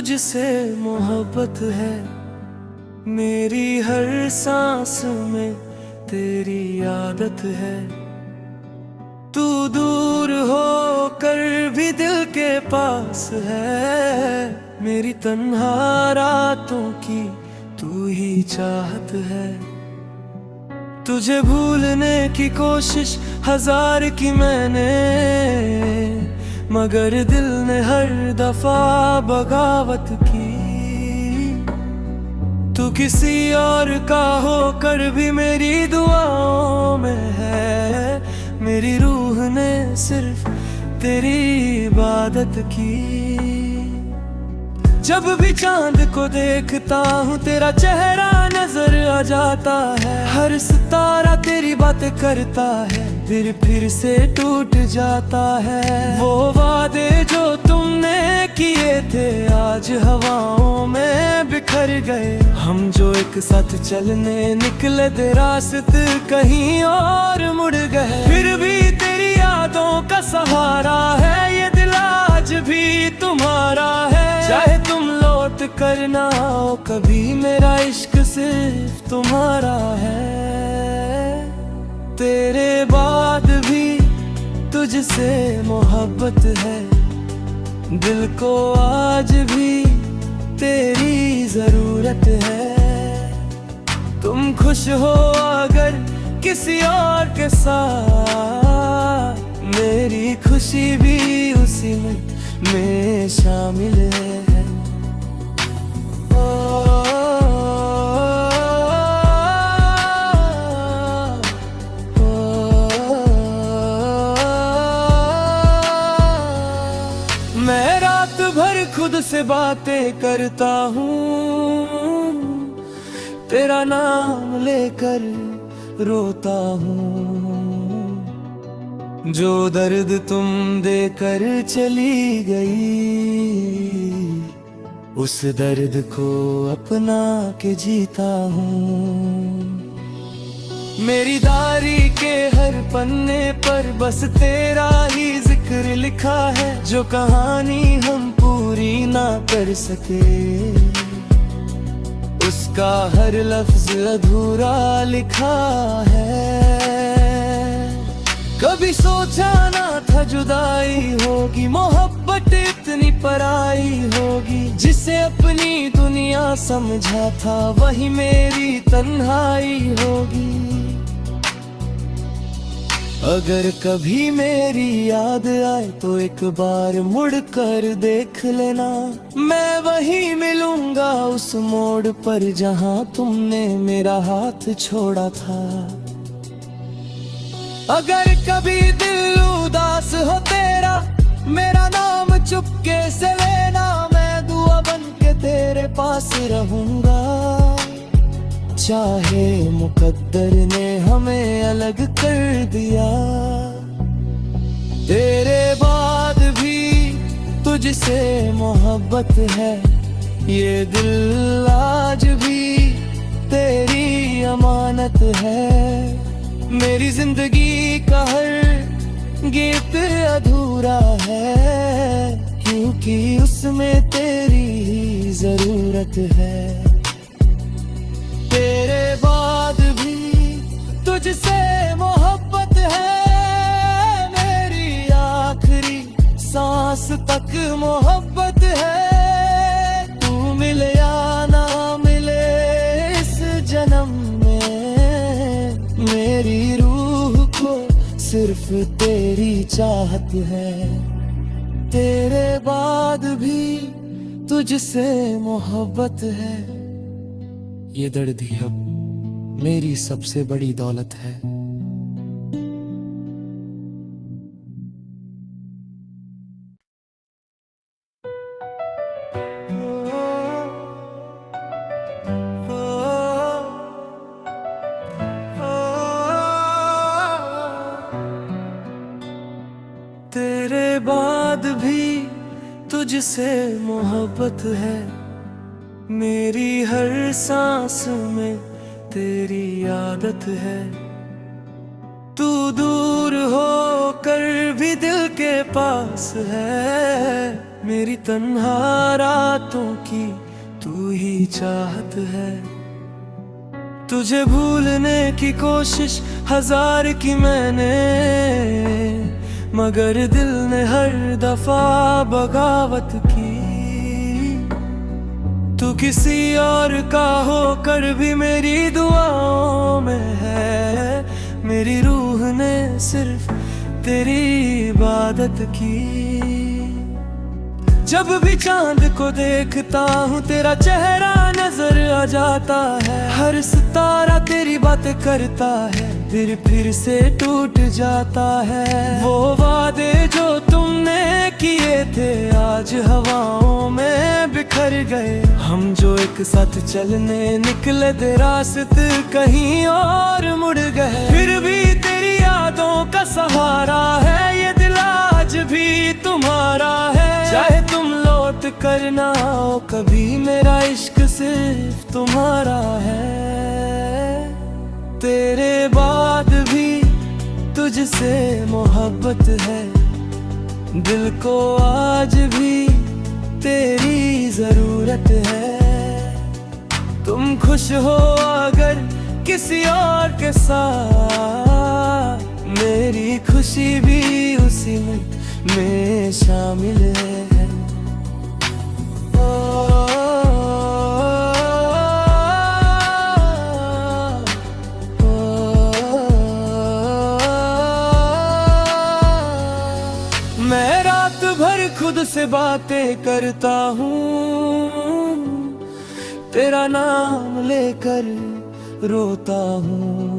तुझसे मोहब्बत है, मेरी हर सांस में तेरी आदत है। तू दूर हो कर भी दिल के पास है, मेरी तन्हा रातों की तू ही चाहत है। तुझे भूलने की कोशिश हजार की मैंने, मगर दिल ने हर दफा बगावत की। तू किसी और का होकर भी मेरी दुआओं में है, मेरी रूह ने सिर्फ तेरी इबादत की। जब भी चांद को देखता हूँ तेरा चेहरा नजर आ जाता है। हर सितारा तेरी बातें करता है, फिर से टूट जाता है। वो वादे जो तुमने किए थे आज हवाओं में बिखर गए। हम जो एक साथ चलने निकले थे रास्ते कहीं और मुड़ गए। फिर भी तेरी यादों का सहारा है, ये दिल आज भी तुम्हारा है। चाहे तुम लौट कर ना आओ कभी, मेरा इश्क सिर्फ तुम्हारा है। तेरे बाद भी तुझसे मोहब्बत है, दिल को आज भी तेरी जरूरत है। तुम खुश हो अगर किसी और के साथ, मेरी खुशी भी उसी में शामिल है। मैं रात भर खुद से बातें करता हूँ, तेरा नाम लेकर रोता हूँ। जो दर्द तुम देकर चली गई, उस दर्द को अपना के जीता हूँ। मेरी डायरी के हर पन्ने पर बस तेरा ही जिक्र लिखा है। जो कहानी हम पूरी ना कर सके, उसका हर लफ्ज अधूरा लिखा है। कभी सोचा ना था जुदाई होगी, मोहब्बत इतनी पराई होगी। जिसे अपनी दुनिया समझा था वही मेरी तन्हाई होगी। अगर कभी मेरी याद आए तो एक बार मुड़ कर देख लेना। मैं वहीं मिलूंगा उस मोड़ पर जहां तुमने मेरा हाथ छोड़ा था। अगर कभी दिल उदास हो तेरा, मेरा नाम चुपके से लेना। मैं दुआ बन के तेरे पास रहूंगा, चाहे मुकद्दर ने हमें अलग कर दिया। तेरे बाद भी तुझसे मोहब्बत है, ये दिल आज भी तेरी अमानत है। मेरी जिंदगी का हर गीत अधूरा है, क्योंकि उसमें तेरी ही जरूरत है। तेरे बाद भी तुझसे मोहब्बत है, मेरी आखिरी सांस तक मोहब्बत है। तू मिले या ना मिले इस जन्म में, मेरी रूह को सिर्फ तेरी चाहत है। तेरे बाद भी तुझसे मोहब्बत है, ये दर्द ही अब मेरी सबसे बड़ी दौलत है। तेरे बाद भी तुझसे मोहब्बत है, मेरी हर सांस में तेरी आदत है। तू दूर हो कर भी दिल के पास है, मेरी तन्हा रातों की तू ही चाहत है। तुझे भूलने की कोशिश हजार की मैंने, मगर दिल ने हर दफा बगावत की। तू किसी और का होकर भी मेरी दुआओं में है, मेरी रूह ने सिर्फ तेरी इबादत की। जब भी चांद को देखता हूँ तेरा चेहरा नजर आ जाता है। हर सितारा तेरी बातें करता है, फिर से टूट जाता है। वो वादे जो तुमने किए थे आज हवाओं में बिखर गए। हम जो एक साथ चलने निकले थे रास्ते कहीं और मुड़ गए। फिर भी तेरी यादों का सहारा है, ये दिल आज भी तुम्हारा है। चाहे तुम लौट कर ना आओ कभी, मेरा इश्क सिर्फ तुम्हारा है। तेरे बाद भी तुझसे मोहब्बत है, दिल को आज भी तेरी जरूरत है। तुम खुश हो अगर किसी और के साथ, मेरी खुशी भी उसी में शामिल है। मैं रात भर खुद से बातें करता हूँ, तेरा नाम लेकर रोता हूँ।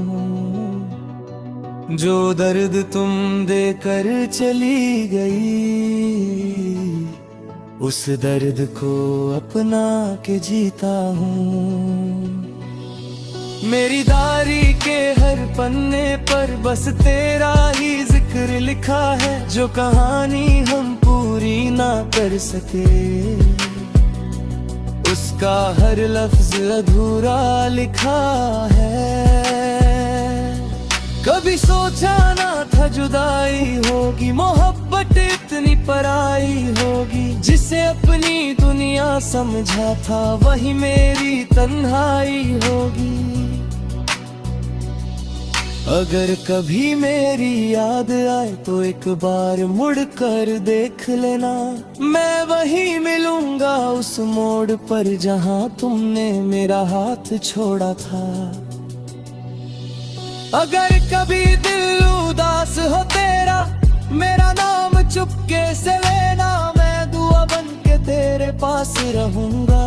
जो दर्द तुम देकर चली गई, उस दर्द को अपना के जीता हूँ। मेरी डायरी के हर पन्ने पर बस तेरा ही जिक्र लिखा है। जो कहानी हम पूरी ना कर सके, उसका हर लफ्ज अधूरा लिखा है। कभी सोचा ना था जुदाई होगी, मोहब्बत इतनी पराई होगी। जिसे अपनी दुनिया समझा था वही मेरी तन्हाई होगी। अगर कभी मेरी याद आए तो एक बार मुड़ कर देख लेना। मैं वहीं मिलूंगा उस मोड़ पर जहां तुमने मेरा हाथ छोड़ा था। अगर कभी दिल उदास हो तेरा, मेरा नाम चुपके से लेना। मैं दुआ बन के तेरे पास रहूंगा।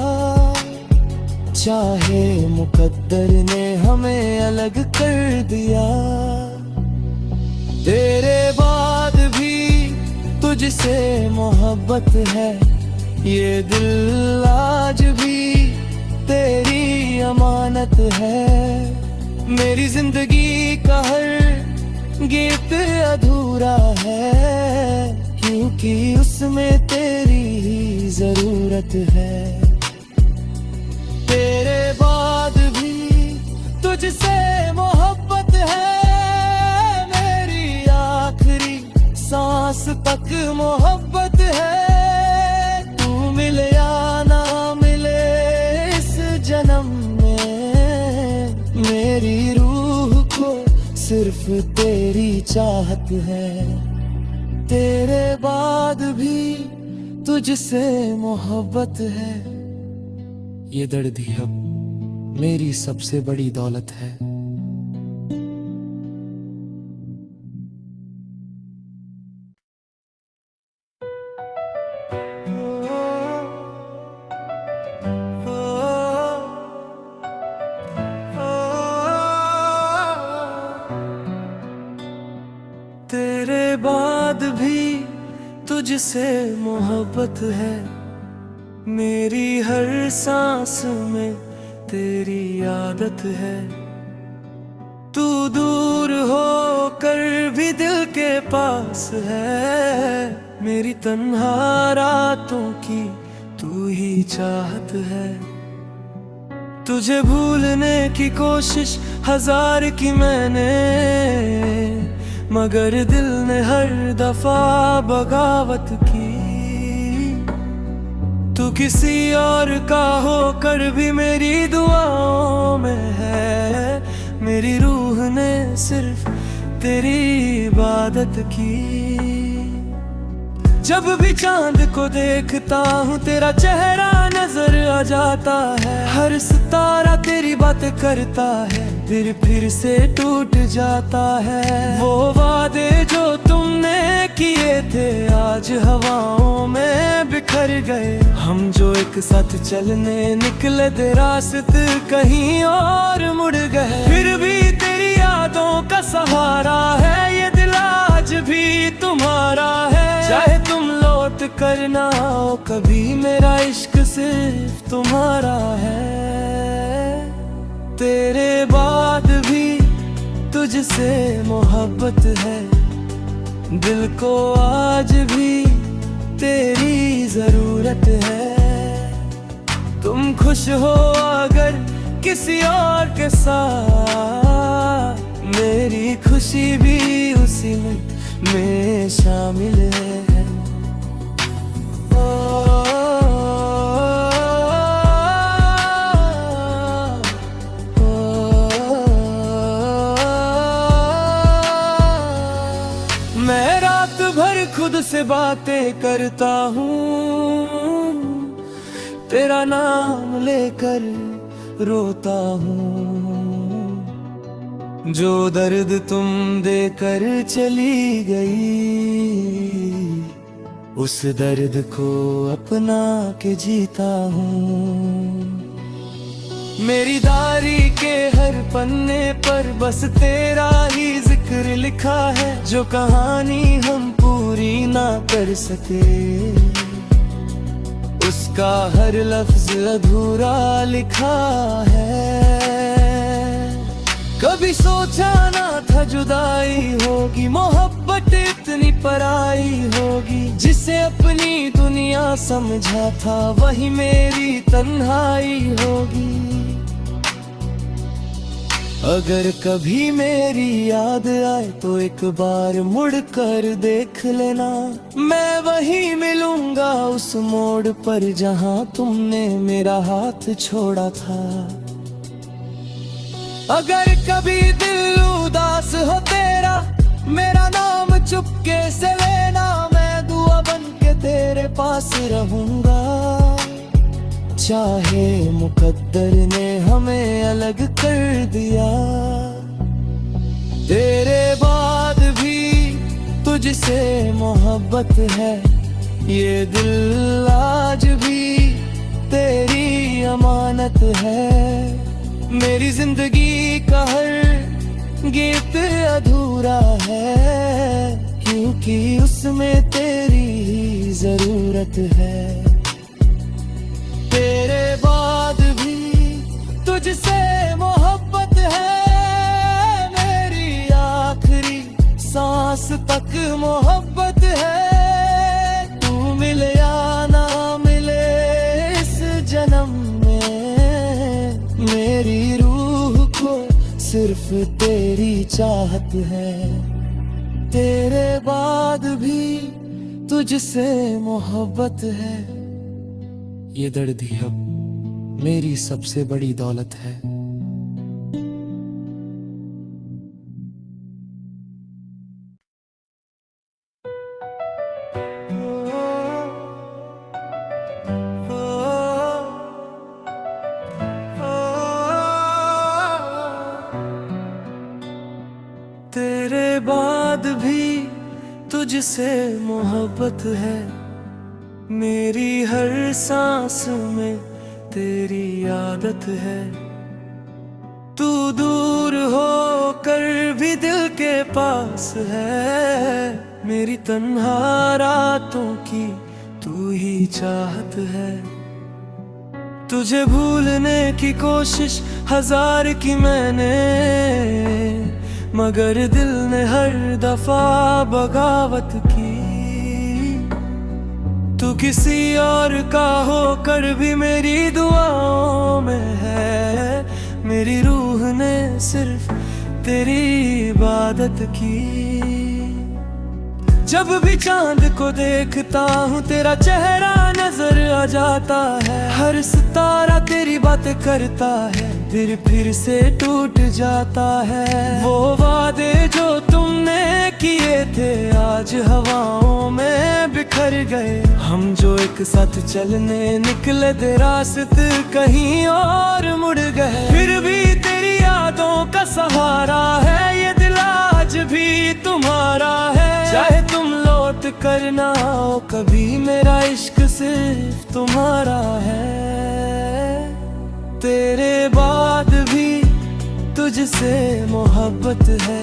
चाहे मुकद्दर ने हमें अलग कर दिया, तेरे बाद भी तुझसे मोहब्बत है। ये दिल आज भी तेरी अमानत है। मेरी जिंदगी का हर गीत अधूरा है, क्योंकि उसमें तेरी ही जरूरत है। तेरे बाद भी तुझसे मोहब्बत है। मेरी आखिरी सांस तक मोहब्बत है। तू मिले या ना मिले इस जन्म में, मेरी रूह को सिर्फ तेरी चाहत है। तेरे बाद भी तुझसे मोहब्बत है। ये दर्द ही अब मेरी सबसे बड़ी दौलत है। तेरे बाद भी तुझसे मोहब्बत है। मेरी हर सांस में तेरी आदत है। तू दूर होकर भी दिल के पास है। मेरी तन्हा रातों की तू ही चाहत है। तुझे भूलने की कोशिश हजार की मैंने, मगर दिल ने हर दफा बगावत की। तू किसी और का होकर भी मेरी दुआओं में है। मेरी रूह ने सिर्फ तेरी इबादत की। जब भी चांद को देखता हूँ तेरा चेहरा नजर आ जाता है। हर सितारा तेरी बातें करता है, फिर से टूट जाता है। वो वादे जो तुमने किए थे आज हवाओं में बिखर गए। हम जो एक साथ चलने निकले थे रास्ते कहीं और मुड़ गए। फिर भी तेरी यादों का सहारा है, ये दिल आज भी तुम्हारा है। चाहे तुम लौट कर ना आओ कभी, मेरा इश्क सिर्फ तुम्हारा है। तेरे बाद भी तुझसे मोहब्बत है, दिल को आज भी तेरी जरूरत है। तुम खुश हो अगर किसी और के साथ, मेरी खुशी भी उसी में शामिल है। मैं रात भर खुद से बातें करता हूँ, तेरा नाम लेकर रोता हूँ। जो दर्द तुम देकर चली गई, उस दर्द को अपना के जीता हूँ। मेरी डायरी के हर पन्ने पर बस तेरा ही जिक्र लिखा है। जो कहानी हम पूरी ना कर सके, उसका हर लफ्ज अधूरा लिखा है। कभी सोचा ना था जुदाई होगी, मोहब्बत इतनी पराई होगी। जिसे अपनी दुनिया समझा था वही मेरी तन्हाई होगी। अगर कभी मेरी याद आए तो एक बार मुड़ कर देख लेना। मैं वहीं मिलूंगा उस मोड़ पर जहां तुमने मेरा हाथ छोड़ा था। अगर कभी दिल उदास हो तेरा, मेरा नाम चुपके से लेना। मैं दुआ बन के तेरे पास रहूंगा। चाहे मुकद्दर ने हमें अलग कर दिया, तेरे बाद भी तुझसे मोहब्बत है। ये दिल आज भी तेरी अमानत है। मेरी जिंदगी का हर गीत अधूरा है, क्योंकि उसमें तेरी ही जरूरत है। तेरे बाद भी तुझसे मोहब्बत है। मेरी आखिरी सांस तक मोहब्बत है। तू मिले या ना मिले इस जन्म में, मेरी रूह को सिर्फ तेरी चाहत है। तेरे बाद भी तुझसे मोहब्बत है। ये दर्द ही अब मेरी सबसे बड़ी दौलत है। तेरे बाद भी तुझसे मोहब्बत है। मेरी हर सांस में तेरी आदत है। तू दूर होकर भी दिल के पास है। मेरी तन्हा रातों की तू ही चाहत है। तुझे भूलने की कोशिश हजार की मैंने, मगर दिल ने हर दफा बगावत की। तू किसी और का होकर भी मेरी दुआओं में है। मेरी रूह ने सिर्फ तेरी इबादत की। जब भी चांद को देखता हूँ तेरा चेहरा नजर आ जाता है। हर सितारा तेरी बातें करता है, फिर से टूट जाता है। वो वादे जो तुमने किए थे आज हवाओं में बिखर गए। हम जो एक साथ चलने निकले थे रास्ते कहीं और मुड़ गए। फिर भी तेरी यादों का सहारा है ये दिल आज भी तुम्हारा है। चाहे तुम लौट कर ना आओ कभी, मेरा इश्क सिर्फ तुम्हारा है। तेरे बाद भी तुझसे मोहब्बत है,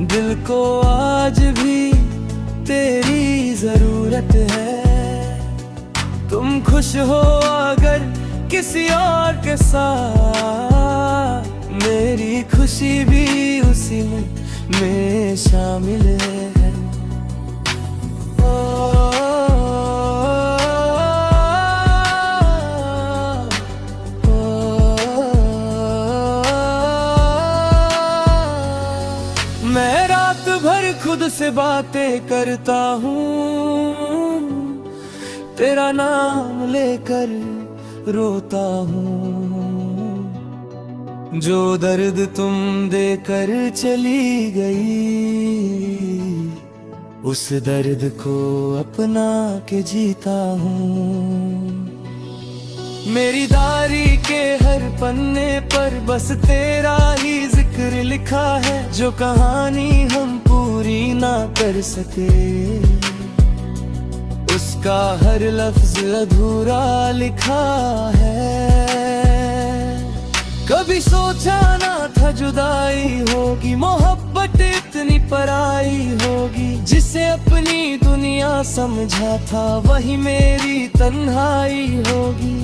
दिल को आज भी तेरी जरूरत है। तुम खुश हो अगर किसी और के साथ, मेरी खुशी भी उसी में शामिल है। मैं रात भर खुद से बातें करता हूँ, तेरा नाम लेकर रोता हूँ। जो दर्द तुम देकर चली गई, उस दर्द को अपना के जीता हूँ। मेरी डायरी के हर पन्ने पर बस तेरा ही जिक्र लिखा है। जो कहानी हम पूरी ना कर सके, उसका हर लफ्ज अधूरा लिखा है। कभी सोचा ना था जुदाई होगी, मोहब्बत इतनी पराई होगी। जिसे अपनी दुनिया समझा था वही मेरी तन्हाई होगी।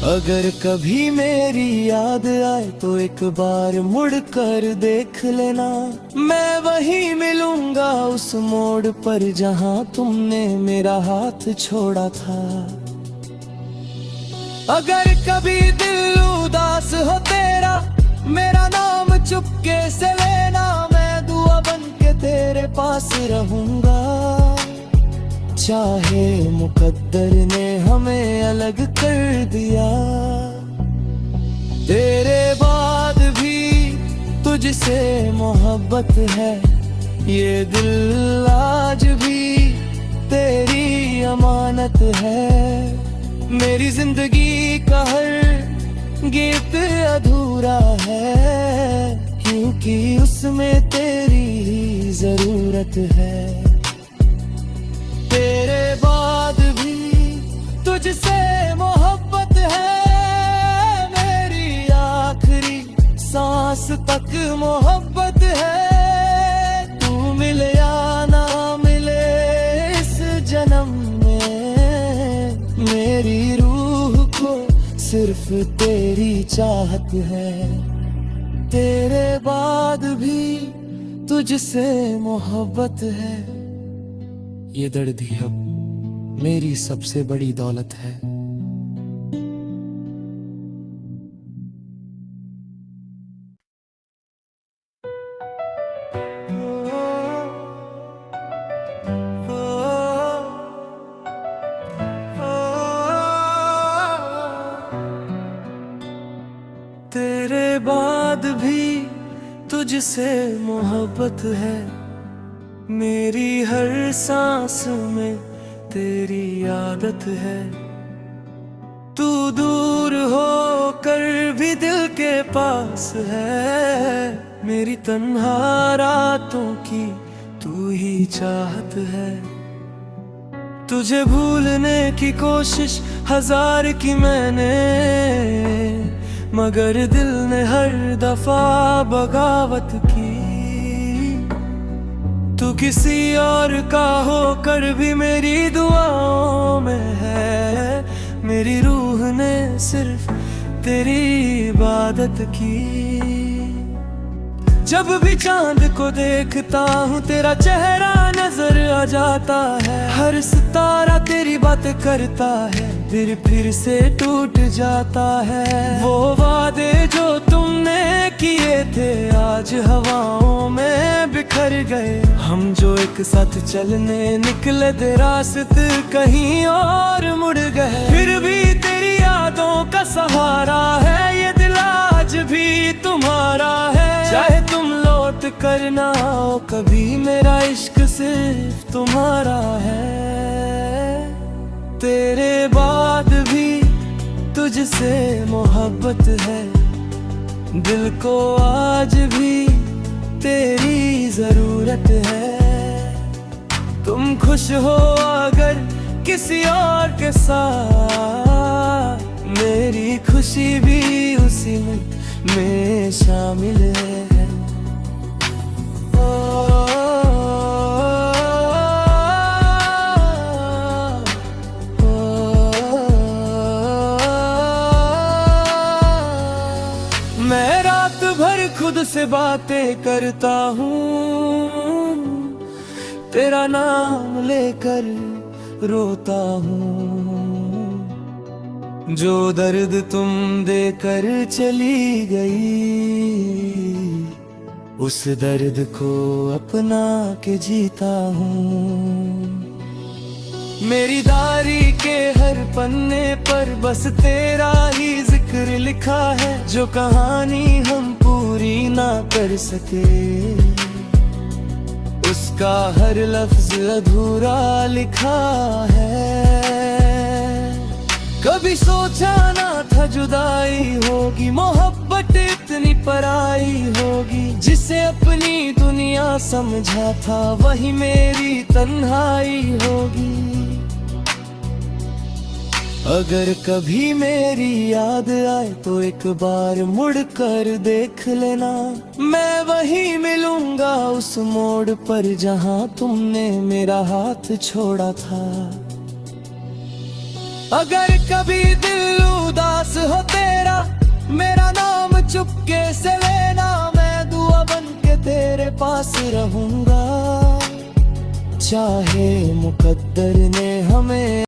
अगर कभी मेरी याद आए तो एक बार मुड़ कर देख लेना। मैं वहीं मिलूंगा उस मोड़ पर जहां तुमने मेरा हाथ छोड़ा था। अगर कभी दिल उदास हो तेरा, मेरा नाम चुपके से लेना। मैं दुआ बन के तेरे पास रहूंगा। चाहे मुकद्दर ने हमें अलग कर दिया, तेरे बाद भी तुझसे मोहब्बत है। ये दिल आज भी तेरी अमानत है। मेरी जिंदगी का हर गीत अधूरा है, क्योंकि उसमें तेरी जरूरत है। तेरे बाद भी तुझसे मोहब्बत है। मेरी आखिरी सांस तक मोहब्बत है। तू मिले या ना मिले इस जन्म में, मेरी रूह को सिर्फ तेरी चाहत है। तेरे बाद भी तुझसे मोहब्बत है। ये दर्द ही अब मेरी सबसे बड़ी दौलत है। तेरे बाद भी तुझसे मोहब्बत है। मेरी हर सांस में तेरी आदत है। तू दूर हो कर भी दिल के पास है। मेरी तन्हा रातों की तू ही चाहत है। तुझे भूलने की कोशिश हजार की मैंने, मगर दिल ने हर दफा बगावत की। तू किसी और का होकर भी मेरी दुआओं में है। मेरी रूह ने सिर्फ तेरी इबादत की। जब भी चांद को देखता हूँ तेरा चेहरा नजर आ जाता है। हर सितारा तेरी बातें करता है, फिर से टूट जाता है। वो वादे जो तुमने किए थे आज हवाओं में बिखर गए। हम जो एक साथ चलने निकले थे रास्ते कहीं और मुड़ गए। फिर भी तेरी यादों का सहारा है ये दिल आज भी तुम्हारा है। चाहे तुम लौट कर ना आओ कभी, मेरा इश्क सिर्फ तुम्हारा है। तेरे बाद भी तुझसे मोहब्बत है, दिल को आज भी तेरी जरूरत है। तुम खुश हो अगर किसी और के साथ, मेरी खुशी भी उसी में शामिल है। मैं रात भर खुद से बातें करता हूँ, तेरा नाम लेकर रोता हूँ। जो दर्द तुम देकर चली गई, उस दर्द को अपना के जीता हूँ। मेरी डायरी के हर पन्ने पर बस तेरा ही जिक्र लिखा है। जो कहानी हम पूरी ना कर सके, उसका हर लफ्ज अधूरा लिखा है। कभी सोचा ना था जुदाई होगी, मोहब्बत इतनी पराई होगी। जिसे अपनी दुनिया समझा था वही मेरी तन्हाई होगी। अगर कभी मेरी याद आए तो एक बार मुड़ कर देख लेना। मैं वहीं मिलूंगा उस मोड़ पर जहां तुमने मेरा हाथ छोड़ा था। अगर कभी दिल उदास हो तेरा, मेरा नाम चुपके से लेना। मैं दुआ बन के तेरे पास रहूंगा, चाहे मुकद्दर ने हमें